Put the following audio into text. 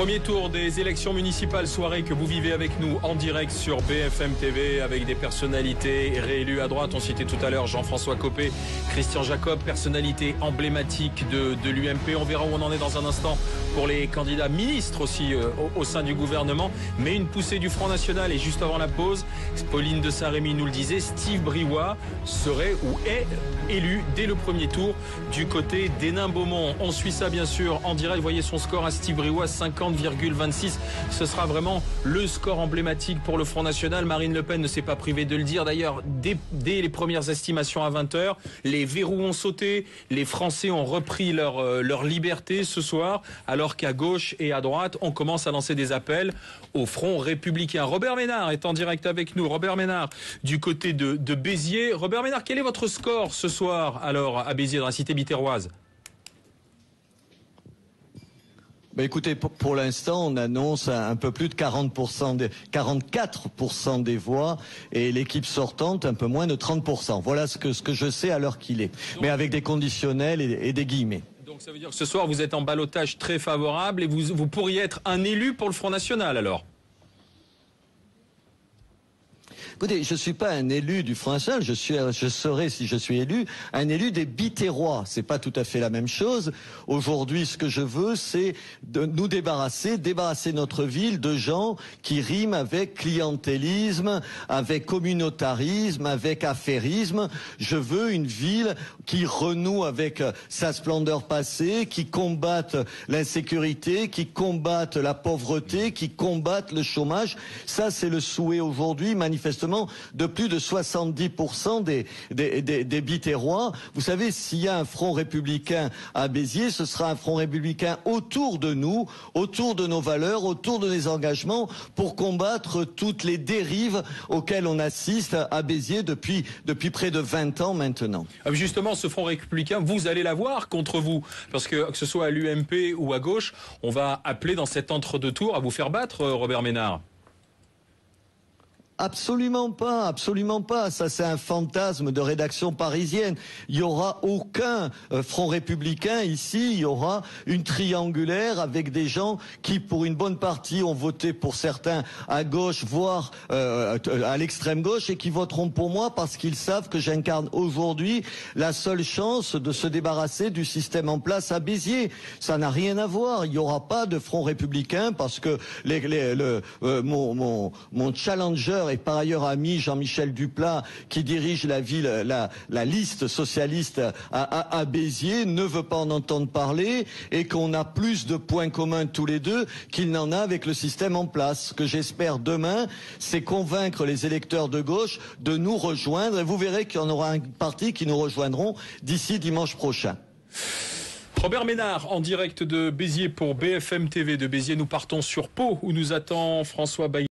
Premier tour des élections municipales, soirée que vous vivez avec nous en direct sur BFM TV avec des personnalités réélues à droite. On citait tout à l'heure Jean-François Copé, Christian Jacob, personnalité emblématique de l'UMP. On verra où on en est dans un instant pour les candidats ministres aussi au sein du gouvernement. Mais une poussée du Front National et juste avant la pause, Pauline de Saint-Rémy nous le disait, Steve Briouat serait ou est élu dès le premier tour du côté d'Hénin-Beaumont. On suit ça bien sûr en direct. Vous voyez son score à Steve Briouat, 50,26. Ce sera vraiment le score emblématique pour le Front National. Marine Le Pen ne s'est pas privée de le dire. D'ailleurs, dès les premières estimations à 20h, les verrous ont sauté. Les Français ont repris leur liberté ce soir, alors qu'à gauche et à droite, on commence à lancer des appels au Front républicain. Robert Ménard est en direct avec nous. Robert Ménard, du côté de Béziers. Robert Ménard, quel est votre score ce soir, alors, à Béziers, dans la cité biterroise ? Écoutez, pour l'instant, on annonce un peu plus de 44% des voix et l'équipe sortante un peu moins de 30%. Voilà ce que je sais à l'heure qu'il est. Mais avec des conditionnels et des guillemets. Donc ça veut dire que ce soir, vous êtes en ballottage très favorable et vous pourriez être un élu pour le Front National alors ? Écoutez, je suis pas un élu du Front National, je serai, si je suis élu, un élu des Biterrois. C'est pas tout à fait la même chose. Aujourd'hui, ce que je veux, c'est de nous débarrasser notre ville de gens qui riment avec clientélisme, avec communautarisme, avec affairisme. Je veux une ville qui renoue avec sa splendeur passée, qui combatte l'insécurité, qui combatte la pauvreté, qui combatte le chômage. Ça, c'est le souhait aujourd'hui, manifestement, de plus de 70% des Biterrois. Vous savez, s'il y a un front républicain à Béziers, ce sera un front républicain autour de nous, autour de nos valeurs, autour de nos engagements, pour combattre toutes les dérives auxquelles on assiste à Béziers depuis près de 20 ans maintenant. Justement, ce front républicain, vous allez l'avoir contre vous, parce que ce soit à l'UMP ou à gauche, on va appeler dans cet entre-deux-tours à vous faire battre, Robert Ménard. Absolument pas. Ça, c'est un fantasme de rédaction parisienne. Il y aura aucun front républicain ici. Il y aura une triangulaire avec des gens qui, pour une bonne partie, ont voté pour certains à gauche, voire à l'extrême gauche, et qui voteront pour moi parce qu'ils savent que j'incarne aujourd'hui la seule chance de se débarrasser du système en place à Béziers. Ça n'a rien à voir. Il n'y aura pas de front républicain parce que mon challenger et par ailleurs ami Jean-Michel Duplat, qui dirige la liste socialiste à Béziers, ne veut pas en entendre parler et qu'on a plus de points communs tous les deux qu'il n'en a avec le système en place. Ce que j'espère demain, c'est convaincre les électeurs de gauche de nous rejoindre et vous verrez qu'il y en aura une partie qui nous rejoindront d'ici dimanche prochain. Robert Ménard, en direct de Béziers pour BFM TV de Béziers. Nous partons sur Pau où nous attend François Bailly.